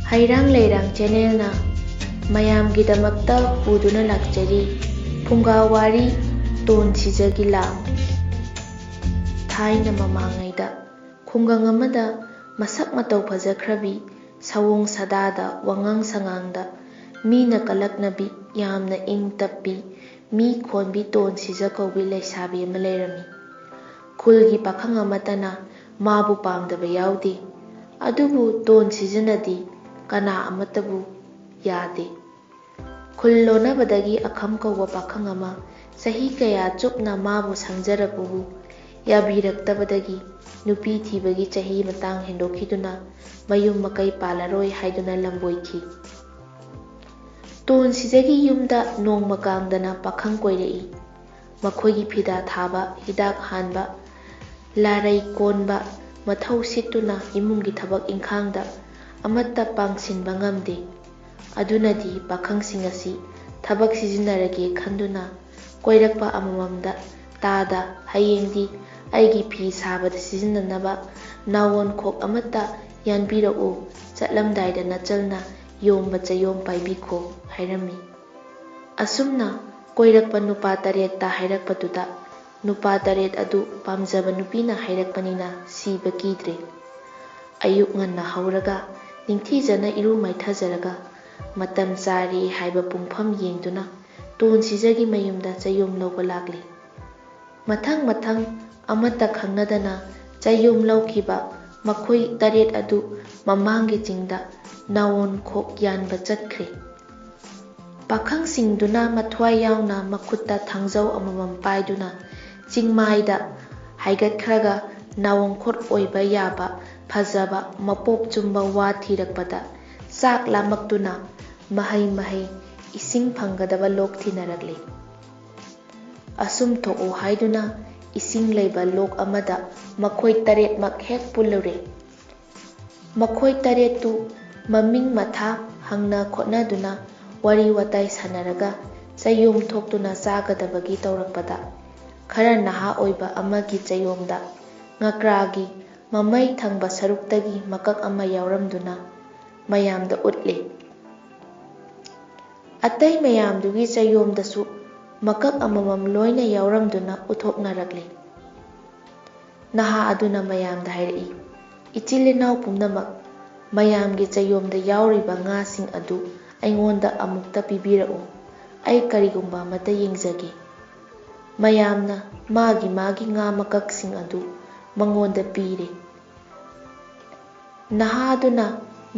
ꯍꯩꯔꯥꯡ ꯂꯩꯔꯥꯡ ꯆꯦꯅꯦꯜꯅ ꯃꯌꯥꯝꯒꯤꯗꯃꯛꯇ ꯄꯨꯗꯨꯅ ꯂꯥꯛꯆꯔꯤ ꯐꯨꯡꯒꯥꯋꯥꯔꯤ ꯇꯣꯟ ꯁꯤꯖꯒꯤ ꯂꯥꯡ꯫ ꯊꯥꯏꯅ ꯃꯃꯥꯡꯉꯩꯗ ꯈꯨꯡꯒꯪ ꯑꯃꯗ ꯃꯁꯛ ꯃꯇꯧ ꯐꯖꯈ꯭ꯔꯕꯤ ꯁꯑꯣꯡ ꯁꯥꯗꯥꯗ ꯋꯥꯉꯥꯡ ꯁꯉꯥꯡꯗ ꯃꯤꯅ ꯀꯜꯂꯛꯅꯕꯤ ꯌꯥꯝꯅ ꯏꯪ ꯇꯞꯄꯤ ꯃꯤ ꯈꯣꯟꯕꯤ ꯇꯣꯟ ꯁꯤꯖ ꯀꯧꯕꯤ ꯂꯩꯁꯥꯕꯤ ꯑꯃ ꯂꯩꯔꯝꯃꯤ꯫ ꯈꯨꯜꯒꯤ ꯄꯥꯈꯪ ꯑꯃꯠꯇꯅ ꯃꯥꯕꯨ ꯄꯥꯝꯗꯕ ꯌꯥꯎꯗꯦ꯫ ꯑꯗꯨꯕꯨ ꯇꯣꯟ ꯁꯤꯖꯅꯗꯤ ꯀꯅꯥ ꯑꯃꯠꯇꯕꯨ ꯌꯥꯗꯦ꯫ ꯈꯨꯜ ꯂꯣꯟꯅꯕꯗꯒꯤ ꯑꯈꯝ ꯀꯧꯕ ꯄꯥꯈꯪ ꯑꯃ ꯆꯍꯤ ꯀꯌꯥ ꯆꯨꯞꯅ ꯃꯥꯕꯨ ꯁꯪꯖꯔꯕꯕꯨ ꯌꯥꯕꯤꯔꯛꯇꯕꯗꯒꯤ ꯅꯨꯄꯤ ꯊꯤꯕꯒꯤ ꯆꯍꯤ ꯃꯇꯥꯡ ꯍꯦꯟꯗꯣꯛꯈꯤꯗꯨꯅ ꯃꯌꯨꯝ ꯃꯀꯩ ꯄꯥꯜꯂꯔꯣꯏ ꯍꯥꯏꯗꯨꯅ ꯂꯝꯕꯣꯏꯈꯤ꯫ ꯇꯣꯟ ꯁꯤꯖꯒꯤ ꯌꯨꯝꯗ ꯅꯣꯡꯃ ꯀꯥꯡꯗꯅ ꯄꯥꯈꯪ ꯀꯣꯏꯔꯛꯏ꯫ ꯃꯈꯣꯏꯒꯤ ꯐꯤꯗꯥ ꯊꯥꯕ ꯍꯤꯗꯥꯛ ꯍꯥꯟꯕ ꯂꯥꯔꯩ ꯀꯣꯟꯕ ꯃꯊꯧ ꯁꯤꯠꯇꯨꯅ ꯏꯃꯨꯡꯒꯤ ꯊꯕꯛ ꯏꯟꯈꯥꯡꯗ ꯑꯃꯠꯇ ꯄꯥꯡꯁꯤꯟꯕ ꯉꯝꯗꯦ꯫ ꯑꯗꯨꯅꯗꯤ ꯄꯥꯈꯪꯁꯤꯡ ꯑꯁꯤ ꯊꯕꯛ ꯁꯤꯖꯤꯟꯅꯔꯒꯦ ꯈꯟꯗꯨꯅ ꯀꯣꯏꯔꯛꯄ ꯑꯃꯃꯝꯗ ꯇꯥꯗ ꯍꯌꯦꯡꯗꯤ ꯑꯩꯒꯤ ꯐꯤ ꯁꯥꯕꯗ ꯁꯤꯖꯤꯟꯅꯅꯕ ꯅꯥꯎꯋꯣꯟꯈꯣꯛ ꯑꯃꯠꯇ ꯌꯥꯟꯕꯤꯔꯛꯎ ꯆꯠꯂꯝꯗꯥꯏꯗ ꯅꯆꯜꯅ ꯌꯣꯝꯕ ꯆꯌꯣꯝ ꯄꯥꯏꯕꯤꯈꯣ ꯍꯥꯏꯔꯝꯃꯤ꯫ ꯑꯁꯨꯝꯅ ꯀꯣꯏꯔꯛꯄ ꯅꯨꯄꯥ 8ꯇ ꯍꯥꯏꯔꯛꯄꯗꯨꯗ ꯅꯨꯄꯥ 8 ꯑꯗꯨ ꯄꯥꯝꯖꯕ ꯅꯨꯄꯤꯅ ꯍꯥꯏꯔꯛꯄꯅꯤꯅ ꯁꯤꯕ ꯀꯤꯗ꯭ꯔꯦ꯫ ꯑꯌꯨꯛ ꯉꯟꯅ ꯍꯧꯔꯒ ꯅꯤꯡꯊꯤꯖꯅ ꯏꯔꯨ ꯃꯥꯏꯊꯖꯔꯒ ꯃꯇꯝ ꯆꯥꯔꯦ ꯍꯥꯏꯕ ꯄꯨꯡꯐꯝ ꯌꯦꯡꯗꯨꯅ ꯇꯣꯟ ꯁꯤꯖꯒꯤ ꯃꯌꯨꯝꯗ ꯆꯌꯣꯝ ꯂꯧꯕ ꯂꯥꯛꯂꯤ꯫ ꯃꯊꯪ ꯃꯊꯪ ꯑꯃꯠꯇ ꯈꯪꯅꯗꯅ ꯆꯌꯣꯝ ꯂꯧꯈꯤꯕ ꯃꯈꯣꯏ 8 ꯑꯗꯨ ꯃꯃꯥꯡꯒꯤ ꯆꯤꯡꯗ ꯅꯥꯎꯋꯣꯟꯈꯣꯛ ꯌꯥꯟꯕ ꯆꯠꯈ꯭ꯔꯦ꯫ ꯄꯥꯈꯪꯁꯤꯡꯗꯨꯅ ꯃꯊ꯭ꯋꯥꯏ ꯌꯥꯎꯅ ꯃꯈꯨꯠꯇ ꯊꯥꯡꯖꯧ ꯑꯃꯃꯝ ꯄꯥꯏꯗꯨꯅ ꯆꯤꯡꯃꯥꯏꯗ ꯍꯥꯏꯒꯠꯈ꯭ꯔꯒ ꯅꯥꯎꯋꯣꯟꯈꯣꯛ ꯑꯣꯏꯕ ꯌꯥꯕ ꯐꯖꯕ ꯃꯄꯣꯞ ꯆꯨꯝꯕ ꯋꯥ ꯊꯤꯔꯛꯄꯗ ꯆꯥꯛ ꯂꯥꯝꯃꯛꯇꯨꯅ ꯃꯍꯩ ꯃꯍꯩ ꯏꯁꯤꯡ ꯐꯪꯒꯗꯕ ꯂꯣꯛ ꯊꯤꯅꯔꯛꯂꯤ꯫ ꯑꯁꯨꯝ ꯊꯣꯛꯎ ꯍꯥꯏꯗꯨꯅ ꯏꯁꯤꯡ ꯂꯩꯕ ꯂꯣꯛ ꯑꯃꯗ ꯃꯈꯣꯏ 8ꯃꯛ ꯍꯦꯛ ꯄꯨꯜꯂꯨꯔꯦ꯫ ꯃꯈꯣꯏ 8ꯇꯨ ꯃꯃꯤꯡ ꯃꯊꯥ ꯍꯪꯅ ꯈꯣꯠꯅꯗꯨꯅ ꯋꯥꯔꯤ ꯋꯥꯇꯥꯏ ꯁꯥꯅꯔꯒ ꯆꯌꯣꯝ ꯊꯣꯛꯇꯨꯅ ꯆꯥꯒꯗꯕꯒꯤ ꯇꯧꯔꯛꯄꯗ ꯈꯔ ꯅꯍꯥ ꯑꯣꯏꯕ ꯑꯃꯒꯤ ꯆꯌꯣꯝꯗ ꯉꯀ꯭ꯔꯥꯒꯤ ꯃꯃꯩ ꯊꯪꯕ ꯁꯔꯨꯛꯇꯒꯤ ꯃꯀꯛ ꯑꯃ ꯌꯥꯎꯔꯝꯗꯨꯅ ꯃꯌꯥꯝꯗ ꯎꯠꯂꯤ꯫ ꯑꯇꯩ ꯃꯌꯥꯝꯗꯨꯒꯤ ꯆꯌꯣꯝꯗꯁꯨ ꯃꯀꯛ ꯑꯃꯃꯝ ꯂꯣꯏꯅ ꯌꯥꯎꯔꯝꯗꯨꯅ ꯎꯠꯊꯣꯛꯅꯔꯛꯂꯤ꯫ ꯅꯍꯥ ꯑꯗꯨꯅ ꯃꯌꯥꯝꯗ ꯍꯥꯏꯔꯛꯏ, "ꯏꯆꯤꯜ ꯏꯅꯥꯎ ꯄꯨꯝꯅꯃꯛ, ꯃꯌꯥꯝꯒꯤ ꯆꯌꯣꯝꯗ ꯌꯥꯎꯔꯤꯕ ꯉꯥꯁꯤꯡ ꯑꯗꯨ ꯑꯩꯉꯣꯟꯗ ꯑꯃꯨꯛꯇ ꯄꯤꯕꯤꯔꯛꯎ, ꯑꯩ ꯀꯔꯤꯒꯨꯝꯕ ꯑꯃꯠꯇ ꯌꯦꯡꯖꯒꯦ"꯫ ꯃꯌꯥꯝꯅ ꯃꯥꯒꯤ ꯃꯥꯒꯤ ꯉꯥ ꯃꯀꯛꯁꯤꯡ ꯑꯗꯨ ꯃꯉꯣꯟꯗ ꯄꯤꯔꯦ꯫ ꯅꯍꯥ ꯑꯗꯨꯅ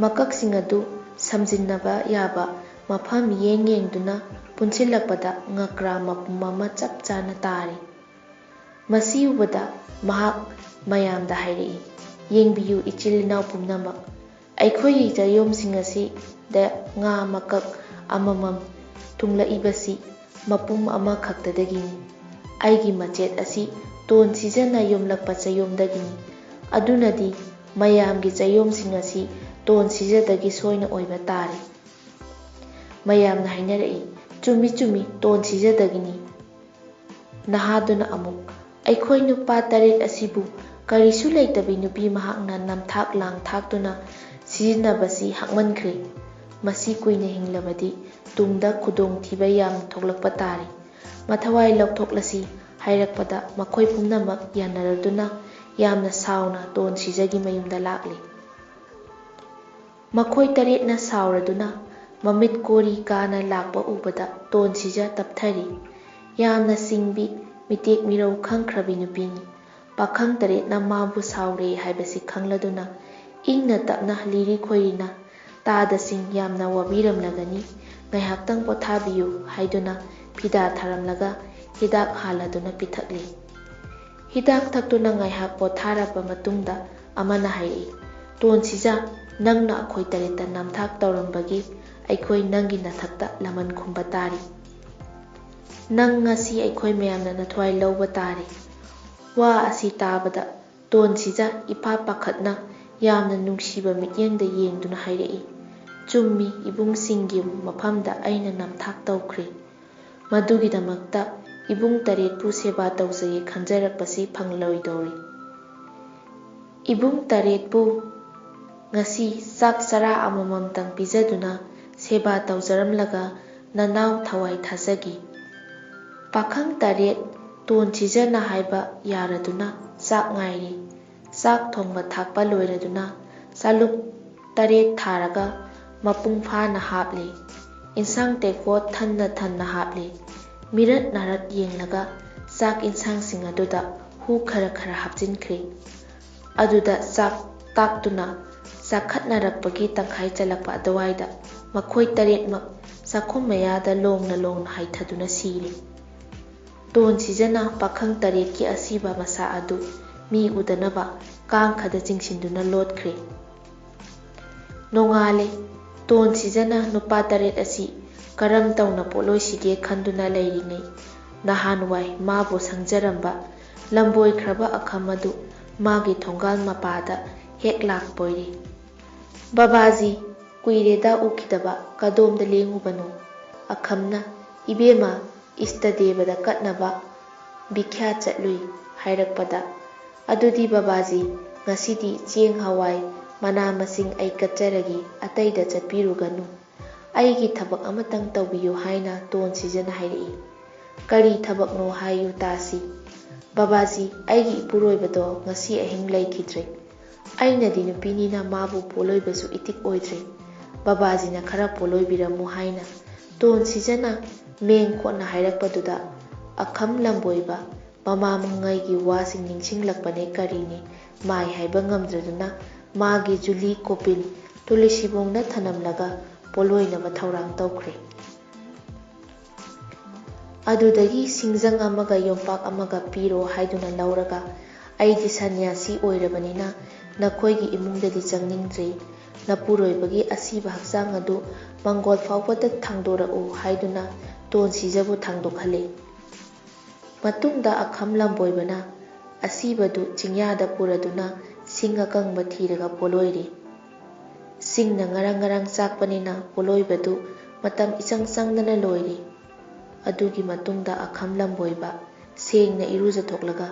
ꯃꯀꯛꯁꯤꯡ ꯑꯗꯨ ꯁꯝꯖꯤꯟꯅꯕ ꯌꯥꯕ ꯃꯐꯝ ꯌꯦꯡ ꯌꯦꯡꯗꯨꯅ ꯄꯨꯟꯁꯤꯜꯂꯛꯄꯗ ꯉꯀ꯭ꯔꯥ ꯃꯄꯨꯝ ꯑꯃ ꯆꯞ ꯆꯥꯅ ꯇꯥꯔꯦ꯫ ꯃꯁꯤ ꯎꯕꯗ ꯃꯍꯥꯛ ꯃꯌꯥꯝꯗ ꯍꯥꯏꯔꯛꯏ, "ꯌꯦꯡꯕꯤꯌꯨ ꯏꯆꯤꯜ ꯏꯅꯥꯎ ꯄꯨꯝꯅꯃꯛ, ꯑꯩꯈꯣꯏꯒꯤ ꯆꯌꯣꯝꯁꯤꯡ ꯑꯁꯤꯗ ꯉꯥ ꯃꯀꯛ ꯑꯃꯃꯝ ꯊꯨꯡꯂꯛꯏꯕꯁꯤ ꯃꯄꯨꯝ ꯑꯃꯈꯛꯇꯗꯒꯤꯅꯤ꯫ ꯑꯩꯒꯤ ꯃꯆꯦꯠ ꯑꯁꯤ ꯇꯣꯟ ꯁꯤꯖꯅ ꯌꯣꯝꯂꯛꯄ ꯆꯌꯣꯝꯗꯒꯤꯅꯤ꯫ ꯑꯗꯨꯅꯗꯤ ꯃꯌꯥꯝꯒꯤ ꯆꯌꯣꯝꯁꯤꯡ ꯑꯁꯤ ꯇꯣꯟ ꯁꯤꯖꯗꯒꯤ ꯁꯣꯏꯅ ꯑꯣꯏꯕ ꯇꯥꯔꯦ"꯫ ꯃꯌꯥꯝꯅ ꯍꯥꯏꯅꯔꯛꯏ, "ꯆꯨꯝꯃꯤ ꯆꯨꯝꯃꯤ, ꯇꯣꯟ ꯁꯤꯖꯗꯒꯤꯅꯤ"꯫ ꯅꯍꯥꯗꯨꯅ ꯑꯃꯨꯛ, "ꯑꯩꯈꯣꯏ ꯅꯨꯄꯥ 8 ꯑꯁꯤꯕꯨ ꯀꯔꯤꯁꯨ ꯂꯩꯇꯕꯤ ꯅꯨꯄꯤ ꯃꯍꯥꯛꯅ ꯅꯝꯊꯥꯛ ꯂꯥꯡꯊꯥꯛꯇꯨꯅ ꯁꯤꯖꯤꯟꯅꯕꯁꯤ ꯍꯛꯃꯟꯈ꯭ꯔꯦ꯫ ꯃꯁꯤ ꯀꯨꯏꯅ ꯍꯤꯡꯂꯕꯗꯤ ꯇꯨꯡꯗ ꯈꯨꯗꯣꯡꯊꯤꯕ ꯌꯥꯝꯅ ꯊꯣꯛꯂꯛꯄ ꯇꯥꯔꯦ꯫ ꯃꯊꯋꯥꯏ ꯂꯧꯊꯣꯛꯂꯁꯤ"꯫ ꯍꯥꯏꯔꯛꯄꯗ ꯃꯈꯣꯏ ꯄꯨꯝꯅꯃꯛ ꯌꯥꯅꯔꯗꯨꯅ ꯌꯥꯝꯅ ꯁꯥꯎꯅ ꯇꯣꯟ ꯁꯤꯖꯒꯤ ꯃꯌꯨꯝꯗ ꯂꯥꯛꯂꯤ꯫ ꯃꯈꯣꯏ 8ꯅ ꯁꯥꯎꯔꯗꯨꯅ ꯃꯃꯤꯠ ꯀꯣꯔꯤ ꯀꯥꯅ ꯂꯥꯛꯄ ꯎꯕꯗ ꯇꯣꯟ ꯁꯤꯖ ꯇꯞꯊꯔꯤ꯫ ꯌꯥꯝꯅ ꯁꯤꯡꯕꯤ ꯃꯤꯇꯦꯛ ꯃꯤꯔꯧ ꯈꯪꯈ꯭ꯔꯕꯤ ꯅꯨꯄꯤꯅꯤ꯫ ꯄꯥꯈꯪ 8ꯅ ꯃꯥꯕꯨ ꯁꯥꯎꯔꯦ ꯍꯥꯏꯕꯁꯤ ꯈꯪꯂꯗꯨꯅ ꯏꯪꯅ ꯇꯞꯅ ꯂꯤꯔꯤ ꯈꯣꯏꯔꯤꯅ "ꯇꯥꯗꯁꯤꯡ ꯌꯥꯝꯅ ꯋꯥꯕꯤꯔꯝꯂꯒꯅꯤ, ꯉꯥꯏꯍꯥꯛꯇꯪ ꯄꯣꯊꯥꯕꯤꯌꯨ" ꯍꯥꯏꯗꯨꯅ ꯐꯤꯗꯥ ꯊꯥꯔꯝꯂꯒ ꯍꯤꯗꯥꯛ ꯍꯥꯜꯂꯗꯨꯅ ꯄꯤꯊꯛꯂꯤ꯫ ꯍꯤꯗꯥꯛ ꯊꯛꯇꯨꯅ ꯉꯥꯏꯍꯥꯛ ꯄꯣꯊꯥꯔꯕ ꯃꯇꯨꯡꯗ ꯑꯃꯅ ꯍꯥꯏꯔꯛꯏ, "ꯇꯣꯟ ꯁꯤꯖ, ꯅꯪꯅ ꯑꯩꯈꯣꯏ 8ꯇ ꯅꯝꯊꯥꯛ ꯇꯧꯔꯝꯕꯒꯤ ꯑꯩꯈꯣꯏ ꯅꯪꯒꯤ ꯅꯊꯛꯇ ꯂꯃꯟ ꯈꯨꯝꯕ ꯇꯥꯔꯤ꯫ ꯅꯪ ꯉꯁꯤ ꯑꯩꯈꯣꯏ ꯃꯌꯥꯝꯅ ꯅꯊ꯭ꯋꯥꯏ ꯂꯧꯕ ꯇꯥꯔꯤ"꯫ ꯋꯥ ꯑꯁꯤ ꯇꯥꯕꯗ ꯇꯣꯟ ꯁꯤꯖ ꯏꯄꯥ ꯄꯥꯈꯠꯅ ꯌꯥꯝꯅ ꯅꯨꯡꯁꯤꯕ ꯃꯤꯠꯌꯦꯡꯗ ꯌꯦꯡꯗꯨꯅ ꯍꯥꯏꯔꯛꯏ, "ꯆꯨꯝꯃꯤ, ꯏꯕꯨꯡꯁꯤꯡꯒꯤ ꯃꯐꯝꯗ ꯑꯩꯅ ꯅꯝꯊꯥꯛ ꯇꯧꯈ꯭ꯔꯦ꯫ ꯃꯗꯨꯒꯤꯗꯃꯛꯇ ꯏꯕꯨꯡ 8ꯄꯨ ꯁꯦꯕꯥ ꯇꯧꯖꯒꯦ ꯈꯟꯖꯔꯛꯄꯁꯤ ꯐꯪꯂꯣꯏꯗꯧꯔꯦ꯫ ꯏꯕꯨꯡ 8ꯄꯨ ngasi ꯆꯥꯛ ꯆꯔꯥ ꯑꯃꯃꯝꯇꯪ ꯄꯤꯖꯗꯨꯅ ꯁꯦꯕꯥ ꯇꯧꯖꯔꯝꯂꯒ ꯅꯅꯥꯎ ꯊꯋꯥꯏ ꯊꯥꯖꯈꯤ꯫ ꯄꯥꯈꯪ 8 ꯇꯣꯟ ꯁꯤꯖꯟꯅ ꯍꯥꯏꯕ ꯌꯥꯔꯗꯨꯅ ꯆꯥꯛ ꯉꯥꯏꯔꯤ꯫ ꯆꯥꯛ ꯊꯣꯡꯕ ꯊꯥꯛꯄ ꯂꯣꯏꯔꯗꯨꯅ ꯆꯥꯂꯨꯛ 8 ꯊꯥꯔꯒ ꯃꯄꯨꯡ ꯐꯥꯅ ꯍꯥꯞꯂꯤ꯫ ꯏꯟꯁꯥꯡ ꯇꯦꯡꯀꯣꯠ ꯊꯟꯅ ꯊꯟꯅ ꯍꯥꯞꯂꯤ꯫ ꯃꯤꯔꯠ ꯅꯥꯔꯠ ꯌꯦꯡꯂꯒ ꯆꯥꯛ ꯏꯟꯁꯥꯡꯁꯤꯡ ꯑꯗꯨꯗ ꯍꯨ ꯈꯔ ꯈꯔ ꯍꯥꯞꯆꯤꯟꯈ꯭ꯔꯤ꯫ ꯑꯗꯨꯗ ꯆꯥꯛ ꯇꯥꯛꯇꯨꯅ ꯆꯥꯈꯠꯅꯔꯛꯄꯒꯤ ꯇꯪꯈꯥꯏ ꯆꯜꯂꯛꯄ ꯑꯗꯨꯋꯥꯏꯗ ꯃꯈꯣꯏ 8ꯃꯛ ꯆꯥꯛꯈꯨꯝ ꯃꯌꯥꯗ ꯂꯣꯡꯅ ꯂꯣꯡꯅ ꯍꯥꯏꯊꯗꯨꯅ ꯁꯤꯔꯤ꯫ ꯇꯣꯟ ꯁꯤꯖꯟꯅ ꯄꯥꯈꯪ 8ꯀꯤ ꯑꯁꯤꯕ ꯃꯁꯥ ꯑꯗꯨ ꯃꯤ ꯎꯗꯅꯕ ꯀꯥꯡꯈꯗ ꯆꯤꯡꯁꯤꯟꯗꯨꯅ ꯂꯣꯠꯈ꯭ꯔꯦ꯫ ꯅꯣꯡꯉꯥꯜꯂꯦ꯫ ꯇꯣꯟ ꯁꯤꯖꯟꯅ ꯅꯨꯄꯥ 8 ꯑꯁꯤ ꯀꯔꯝ ꯇꯧꯅ ꯄꯣꯠꯂꯣꯏꯁꯤꯒꯦ ꯈꯟꯗꯨꯅ ꯂꯩꯔꯤꯉꯩ ꯅꯍꯥꯟꯋꯥꯏ ꯃꯥꯕꯨ ꯁꯪꯖꯔꯝꯕ ꯂꯝꯕꯣꯏꯈ꯭ꯔꯕ ꯑꯈꯝ ꯑꯗꯨ ꯃꯥꯒꯤ ꯊꯣꯡꯒꯥꯜ ꯃꯄꯥꯗ ꯍꯦꯛ ꯂꯥꯛꯄꯣꯏꯔꯦ꯫ "ꯕꯕꯥꯖꯤ, ꯀꯨꯏꯔꯦꯗ ꯎꯈꯤꯗꯕ, ꯀꯗꯣꯝꯗ ꯂꯦꯡꯉꯨꯕꯅꯣ?" ꯑꯈꯝꯅ "ꯏꯕꯦꯝꯃ, ꯏꯁꯇꯗꯦꯕꯗ ꯀꯠꯅꯕ ꯚꯤꯈ꯭ꯌꯥ ꯆꯠꯂꯨꯏ" ꯍꯥꯏꯔꯛꯄꯗ, "ꯑꯗꯨꯗꯤ ꯕꯕꯥꯖꯤ, ꯉꯁꯤꯗꯤ ꯆꯦꯡ ꯍꯋꯥꯏ ꯃꯅꯥ ꯃꯁꯤꯡ ꯑꯩ ꯀꯠꯆꯔꯒꯦ, ꯑꯇꯩꯗ ꯆꯠꯄꯤꯔꯨꯒꯅꯨ, ꯑꯩꯒꯤ ꯊꯕꯛ ꯑꯃꯇꯪ ꯇꯧꯕꯤꯌꯨ" ꯍꯥꯏꯅ ꯇꯣꯟ ꯁꯤꯖꯟꯅ ꯍꯥꯏꯔꯛꯏ꯫ "ꯀꯔꯤ ꯊꯕꯛꯅꯣ ꯍꯥꯏꯌꯨ ꯇꯥꯁꯤ." "ꯕꯕꯥꯖꯤ, ꯑꯩꯒꯤ ꯏꯄꯨꯔꯣꯏꯕꯗꯣ ꯉꯁꯤ ꯑꯍꯤꯡ ꯂꯩꯈꯤꯗ꯭ꯔꯦ꯫ ꯑꯩꯅꯗꯤ ꯅꯨꯄꯤꯅꯤꯅ ꯃꯥꯕꯨ ꯄꯣꯠꯂꯣꯏꯕꯁꯨ ꯏꯇꯤꯛ ꯑꯣꯏꯗ꯭ꯔꯦ, ꯕꯕꯥꯖꯤꯅ ꯈꯔ ꯄꯣꯠꯂꯣꯏꯕꯤꯔꯝꯃꯨ" ꯍꯥꯏꯅ ꯇꯣꯟ ꯁꯤꯖꯟꯅ ꯃꯦꯡ ꯈꯣꯠꯅ ꯍꯥꯏꯔꯛꯄꯗꯨꯗ ꯑꯈꯝ ꯂꯝꯕꯣꯏꯕ ꯃꯃꯥꯡꯉꯩꯒꯤ ꯋꯥꯁꯤꯡ ꯅꯤꯡꯁꯤꯡꯂꯛꯄꯅꯦ ꯀꯔꯤꯅꯦ ꯃꯥꯏ ꯍꯥꯏꯕ ꯉꯝꯗ꯭ꯔꯗꯨꯅ ꯃꯥꯒꯤ ꯖꯨꯂꯤ ꯀꯣꯄꯤꯟ ꯇꯨꯂꯁꯤꯕꯣꯡꯗ ꯊꯅꯝꯂꯒ ꯄꯣꯠꯂꯣꯏꯅꯕ ꯊꯧꯔꯥꯡ ꯇꯧꯈ꯭ꯔꯦ꯫ ꯑꯗꯨꯗꯒꯤ ꯁꯤꯡꯖꯪ ꯑꯃꯒ ꯌꯣꯝꯄꯥꯛ ꯑꯃꯒ ꯄꯤꯔꯣ ꯍꯥꯏꯗꯨꯅ ꯂꯧꯔꯒ, "ꯑꯩꯗꯤ ꯁꯟꯅ꯭ꯌꯥꯁꯤ ꯑꯣꯏꯔꯕꯅꯤꯅ ꯅꯈꯣꯏꯒꯤ ꯏꯃꯨꯡꯗꯗꯤ ꯆꯪꯅꯤꯡꯗ꯭ꯔꯦ, ꯅꯄꯨꯔꯣꯏꯕꯒꯤ ꯑꯁꯤꯕ ꯍꯛꯆꯥꯡ ꯑꯗꯨ ꯃꯪꯒꯣꯜ ꯐꯥꯎꯕꯗ ꯊꯥꯡꯗꯣꯔꯛꯎ" ꯍꯥꯏꯗꯨꯅ ꯇꯣꯟ ꯁꯤꯖꯕꯨ ꯊꯥꯡꯗꯣꯛꯍꯜꯂꯦ꯫ ꯃꯇꯨꯡꯗ ꯑꯈꯝ ꯂꯝꯕꯣꯏꯕꯅ ꯑꯁꯤꯕꯗꯨ ꯆꯤꯡꯌꯥꯗ ꯄꯨꯔꯗꯨꯅ ꯁꯤꯡ ꯑꯀꯪꯕ ꯊꯤꯔꯒ ꯄꯣꯠꯂꯣꯏꯔꯦ꯫ ꯁꯤꯡꯅ ꯉꯔꯪ ꯉꯔꯪ ꯆꯥꯛꯄꯅꯤꯅ ꯄꯣꯠꯂꯣꯏꯕꯗꯨ ꯃꯇꯝ ꯏꯆꯪ ꯆꯪꯗꯅ ꯂꯣꯏꯔꯦ꯫ ꯑꯗꯨꯒꯤ ꯃꯇꯨꯡꯗ ꯑꯈꯝ ꯂꯝꯕꯣꯏꯕ ꯁꯦꯡꯅ ꯏꯔꯨꯖꯊꯣꯛꯂꯒ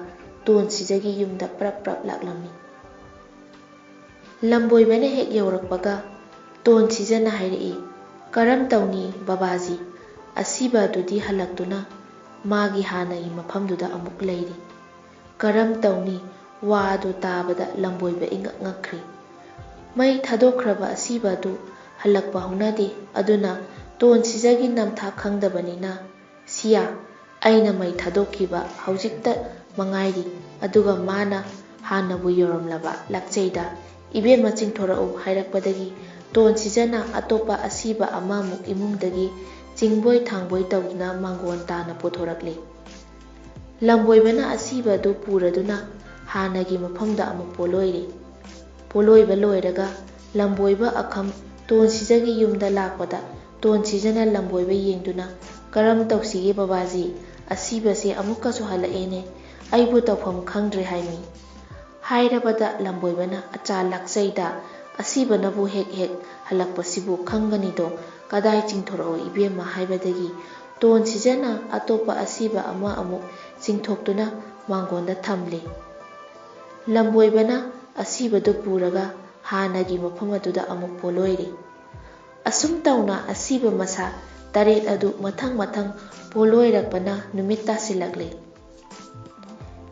ꯇꯣꯟ ꯁꯤꯖꯒꯤ ꯌꯨꯝꯗ ꯄ꯭ꯔꯞ ꯄ꯭ꯔꯞ ꯂꯥꯛꯂꯝꯃꯤ꯫ ꯂꯝꯕꯣꯏꯕꯅ ꯍꯦꯛ ꯌꯧꯔꯛꯄꯒ ꯇꯣꯟ ꯁꯤꯖꯟꯅ ꯍꯥꯏꯔꯛꯏ, "ꯀꯔꯝ ꯇꯧꯅꯤ ꯕꯕꯥꯖꯤ, ꯑꯁꯤꯕ ꯑꯗꯨꯗꯤ ꯍꯜꯂꯛꯇꯨꯅ ꯃꯥꯒꯤ ꯍꯥꯟꯅꯒꯤ ꯃꯐꯝꯗꯨꯗ ꯑꯃꯨꯛ ꯂꯩꯔꯤ"꯫ "ꯀꯔꯝ ꯇꯧꯅꯤ?" ꯋꯥ ꯑꯗꯨ ꯇꯥꯕꯗ ꯂꯝꯕꯣꯏꯕ ꯏꯉꯛ ꯉꯛꯈ꯭ꯔꯦ꯫ ꯃꯩ ꯊꯥꯗꯣꯛꯈ꯭ꯔꯕ ꯑꯁꯤꯕ ꯑꯗꯨ ꯍꯜꯂꯛꯄ ꯍꯧꯅꯗꯦ꯫ ꯑꯗꯨꯅ ꯇꯣꯟ ꯁꯤꯖꯒꯤ ꯅꯝꯊꯥꯛ ꯈꯪꯗꯕꯅꯤꯅ, "ꯁꯤꯌꯥ, ꯑꯩꯅ ꯃꯩ ꯊꯥꯗꯣꯛꯈꯤꯕ ꯍꯧꯖꯤꯛꯇ ꯃꯉꯥꯏꯔꯤ, ꯑꯗꯨꯒ ꯃꯥꯅ ꯍꯥꯟꯅꯕꯨ ꯌꯧꯔꯝꯂꯕ ꯂꯥꯛꯆꯩꯗ, ꯏꯕꯦꯝꯃ ꯆꯤꯡꯊꯣꯔꯛꯎ" ꯍꯥꯏꯔꯛꯄꯗꯒꯤ ꯇꯣꯟ ꯁꯤꯖꯟꯅ ꯑꯇꯣꯞꯄ ꯑꯁꯤꯕ ꯑꯃꯃꯨꯛ ꯏꯃꯨꯡꯗꯒꯤ ꯆꯤꯡꯕꯣꯏ ꯊꯥꯡꯕꯣꯏ ꯇꯧꯗꯨꯅ ꯃꯥꯡꯒꯣꯟ ꯇꯥꯅ ꯄꯨꯊꯣꯔꯛꯂꯦ꯫ ꯂꯝꯕꯣꯏꯕꯅ ꯑꯁꯤꯕ ꯑꯗꯨ ꯄꯨꯔꯗꯨꯅ ꯍꯥꯟꯅꯒꯤ ꯃꯐꯝꯗ ꯑꯃꯨꯛ ꯄꯣꯠꯂꯣꯏꯔꯦ꯫ ꯄꯣꯠꯂꯣꯏꯕ ꯂꯣꯏꯔꯒ ꯂꯝꯕꯣꯏꯕ ꯑꯈꯝ ꯇꯣꯟ ꯁꯤꯖꯒꯤ ꯌꯨꯝꯗ ꯂꯥꯛꯄꯗ ꯇꯣꯟ ꯁꯤꯖꯟꯅ ꯂꯝꯕꯣꯏꯕ ꯌꯦꯡꯗꯨꯅ, "ꯀꯔꯝ ꯇꯧꯁꯤꯒꯦ ꯕꯕꯥꯖꯤ, ꯑꯁꯤꯕꯁꯦ ꯑꯃꯨꯛꯀꯁꯨ ꯍꯜꯂꯛꯑꯦꯅꯦ, ꯑꯩꯕꯨ ꯇꯧꯐꯝ ꯈꯪꯗ꯭ꯔꯦ" ꯍꯥꯏꯃꯤ꯫ ꯍꯥꯏꯔꯕꯗ ꯂꯝꯕꯣꯏꯕꯅ, "ꯑꯆꯥ ꯂꯥꯛꯆꯩꯗ, ꯑꯁꯤꯕꯅꯕꯨ ꯍꯦꯛ ꯍꯦꯛ ꯍꯜꯂꯛꯄꯁꯤꯕꯨ ꯈꯪꯒꯅꯤꯗꯣ, ꯀꯗꯥꯏ ꯆꯤꯡꯊꯣꯔꯛꯑꯣ ꯏꯕꯦꯝꯃ" ꯍꯥꯏꯕꯗꯒꯤ ꯇꯣꯟ ꯁꯤꯖꯟꯅ ꯑꯇꯣꯞꯄ ꯑꯁꯤꯕ ꯑꯃ ꯑꯃꯨꯛ ꯆꯤꯡꯊꯣꯛꯇꯨꯅ ꯃꯥꯡꯒꯣꯟꯗ ꯊꯝꯂꯦ꯫ ꯂꯝꯕꯣꯏꯕꯅ ꯑꯁꯤꯕꯗꯨ ꯄꯨꯔꯒ ꯍꯥꯟꯅꯒꯤ ꯃꯐꯝ ꯑꯗꯨꯗ ꯑꯃꯨꯛ ꯄꯣꯠꯂꯣꯏꯔꯦ꯫ ꯑꯁꯨꯝ ꯇꯧꯅ ꯑꯁꯤꯕ ꯃꯁꯥ 8 ꯑꯗꯨ ꯃꯊꯪ ꯃꯊꯪ ꯄꯣꯠꯂꯣꯏꯔꯛꯄꯅ ꯅꯨꯃꯤꯠ ꯇꯥꯁꯤꯜꯂꯛꯂꯦ꯫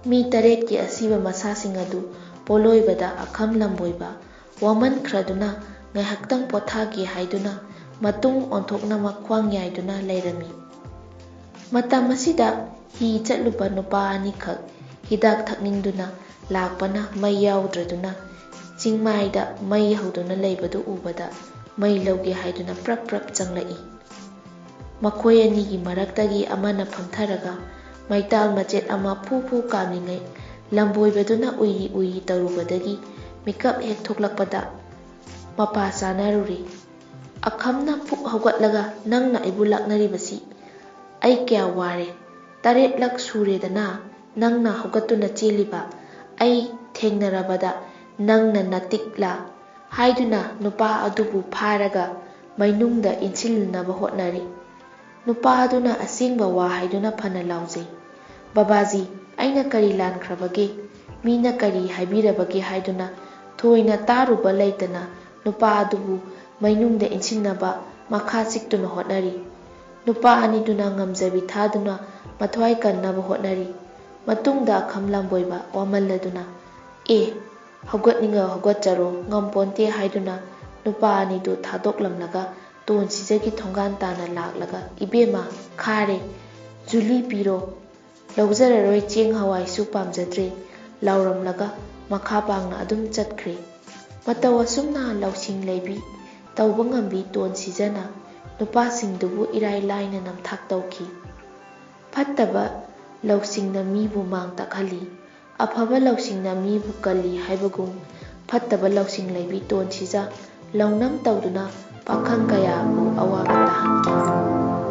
ꯃꯤ 8ꯀꯤ ꯑꯁꯤꯕ ꯃꯁꯥꯁꯤꯡ ꯑꯗꯨ ꯄꯣꯠꯂꯣꯏꯕꯗ ꯑꯈꯝ ꯂꯝꯕꯣꯏꯕ ꯋꯥꯃꯟꯈ꯭ꯔꯗꯨꯅ ꯉꯥꯏꯍꯥꯛꯇꯪ ꯄꯣꯊꯥꯒꯦ ꯍꯥꯏꯗꯨꯅ ꯃꯇꯨꯡ ꯑꯣꯟꯊꯣꯛꯅ ꯃꯈ꯭ꯋꯥꯡ ꯌꯥꯏꯗꯨꯅ ꯂꯩꯔꯝꯃꯤ꯫ ꯃꯇꯝ ꯑꯁꯤꯗ ꯍꯤ ꯆꯠꯂꯨꯕ ꯅꯨꯄꯥ 2ꯈꯛ ꯍꯤꯗꯥꯛ ꯊꯛꯅꯤꯡꯗꯨꯅ ꯂꯥꯛꯄꯅ ꯃꯩ ꯌꯥꯎꯗ꯭ꯔꯗꯨꯅ ꯆꯤꯡꯃꯥꯏꯗ ꯃꯩ ꯍꯧꯗꯨꯅ ꯂꯩꯕꯗꯨ ꯎꯕꯗ ꯃꯩ ꯂꯧꯒꯦ ꯍꯥꯏꯗꯨꯅ ꯄ꯭ꯔꯞ ꯄ꯭ꯔꯞ ꯆꯪꯂꯛꯏ꯫ ꯃꯈꯣꯏ ꯑꯅꯤꯒꯤ ꯃꯔꯛꯇꯒꯤ ꯑꯃꯅ ꯐꯝꯊꯔꯒ ꯃꯩꯇꯥꯜ ꯃꯆꯦꯠ ꯑꯃ ꯐꯨ ꯐꯨ ꯀꯥꯝꯂꯤꯉꯩ ꯂꯝꯕꯣꯏꯕꯗꯨꯅ ꯎꯏꯔꯤ ꯎꯏꯔꯤ ꯇꯧꯔꯨꯕꯗꯒꯤ ꯃꯤꯀꯞ ꯍꯦꯛ ꯊꯣꯛꯂꯛꯄꯗ ꯃꯄꯥ ꯆꯥꯅꯔꯨꯔꯦ꯫ ꯑꯈꯝꯅ ꯐꯨꯛ ꯍꯧꯒꯠꯂꯒ, "ꯅꯪꯅ ꯑꯩꯕꯨ ꯂꯥꯛꯅꯔꯤꯕꯁꯤ? ꯑꯩ ꯀꯌꯥ ꯋꯥꯔꯦ, 8ꯂꯛ ꯁꯨꯔꯦꯗꯅ ꯅꯪꯅ ꯍꯧꯒꯠꯇꯨꯅ ꯆꯦꯜꯂꯤꯕ, ꯑꯩ ꯊꯦꯡꯅꯔꯕꯗ ꯅꯪꯅ ꯅꯇꯤꯛꯂꯥ" ꯍꯥꯏꯗꯨꯅ ꯅꯨꯄꯥ ꯑꯗꯨꯕꯨ ꯐꯥꯔꯒ ꯃꯩꯅꯨꯡꯗ ꯏꯟꯁꯤꯜꯅꯕ ꯍꯣꯠꯅꯔꯦ꯫ ꯅꯨꯄꯥ ꯑꯗꯨꯅ ꯑꯁꯦꯡꯕ ꯋꯥ ꯍꯥꯏꯗꯨꯅ ꯐꯅ ꯂꯥꯎꯖꯩ, "ꯕꯕꯥꯖꯤ, ꯑꯩꯅ ꯀꯔꯤ ꯂꯥꯟꯈ꯭ꯔꯕꯒꯦ, ꯃꯤꯅ ꯀꯔꯤ ꯍꯥꯏꯕꯤꯔꯕꯒꯦ" ꯍꯥꯏꯗꯨꯅ ꯊꯣꯏꯅ ꯇꯥꯔꯨꯕ ꯂꯩꯇꯅ ꯅꯨꯄꯥ ꯑꯗꯨꯕꯨ ꯃꯩꯅꯨꯡꯗ ꯏꯟꯁꯤꯟꯅꯕ ꯃꯈꯥ ꯆꯤꯛꯇꯨꯅ ꯍꯣꯠꯅꯔꯤ꯫ ꯅꯨꯄꯥ ꯑꯅꯤꯗꯨꯅ ꯉꯝꯖꯕꯤ ꯊꯥꯗꯨꯅ ꯃꯊ꯭ꯋꯥꯏ ꯀꯟꯅꯕ ꯍꯣꯠꯅꯔꯤ꯫ ꯃꯇꯨꯡꯗ ꯑꯈꯝ ꯂꯥꯡꯕꯣꯏꯕ ꯋꯥꯃꯜꯂꯗꯨꯅ "ꯑꯦ, ꯍꯧꯒꯠꯅꯤꯡꯉ ꯍꯧꯒꯠꯆꯔꯣ, ꯉꯝꯄꯣꯟꯇꯦ" ꯍꯥꯏꯗꯨꯅ ꯅꯨꯄꯥ ꯑꯅꯤꯗꯨ ꯊꯥꯗꯣꯛꯂꯝꯂꯒ ꯇꯣꯟꯁꯤꯖꯒꯤ ꯊꯣꯡꯒꯥꯟ ꯇꯥꯟꯅ ꯂꯥꯛꯂꯒ "ꯏꯕꯦꯝꯃ, ꯈꯥꯔꯦ, ꯖꯨꯂꯤ ꯄꯤꯔꯣ, ꯂꯧꯖꯔꯔꯣꯏ, ꯆꯦꯡ ꯍꯋꯥꯏꯁꯨ ꯄꯥꯝꯖꯗ꯭ꯔꯦ" ꯂꯥꯎꯔꯝꯂꯒ ꯃꯈꯥ ꯄꯥꯡꯅ ꯑꯗꯨꯝ ꯆꯠꯈ꯭ꯔꯦ꯫ ꯃꯇꯧ ꯑꯁꯨꯝꯅ ꯂꯧꯁꯤꯡ ꯂꯩꯕꯤ ꯇꯧꯕ ꯉꯝꯕꯤ ꯇꯣꯟꯁꯤꯖꯅ ꯅꯨꯄꯥꯁꯤꯡꯗꯨꯕꯨ ꯏꯔꯥꯏ ꯂꯥꯏꯅ ꯅꯝꯊꯥꯛ ꯇꯧꯈꯤ꯫ ꯐꯠꯇꯕ ꯂꯧꯁꯤꯡꯅ ꯃꯤꯕꯨ ꯃꯥꯡ ꯇꯥꯛꯍꯜꯂꯤ, ꯑꯐꯕ ꯂꯧꯁꯤꯡꯅ ꯃꯤꯕꯨ ꯀꯜꯂꯤ ꯍꯥꯏꯕꯒꯨꯝ ꯐꯠꯇꯕ ꯂꯧꯁꯤꯡ ꯂꯩꯕꯤ ꯇꯣꯟꯁꯤꯖ ꯂꯧꯅꯝ ꯇꯧꯗꯨꯅ ꯄꯥꯈꯪ ꯀꯌꯥꯕꯨ ꯑꯋꯥꯕ ꯇꯥꯍꯟꯈꯤ꯫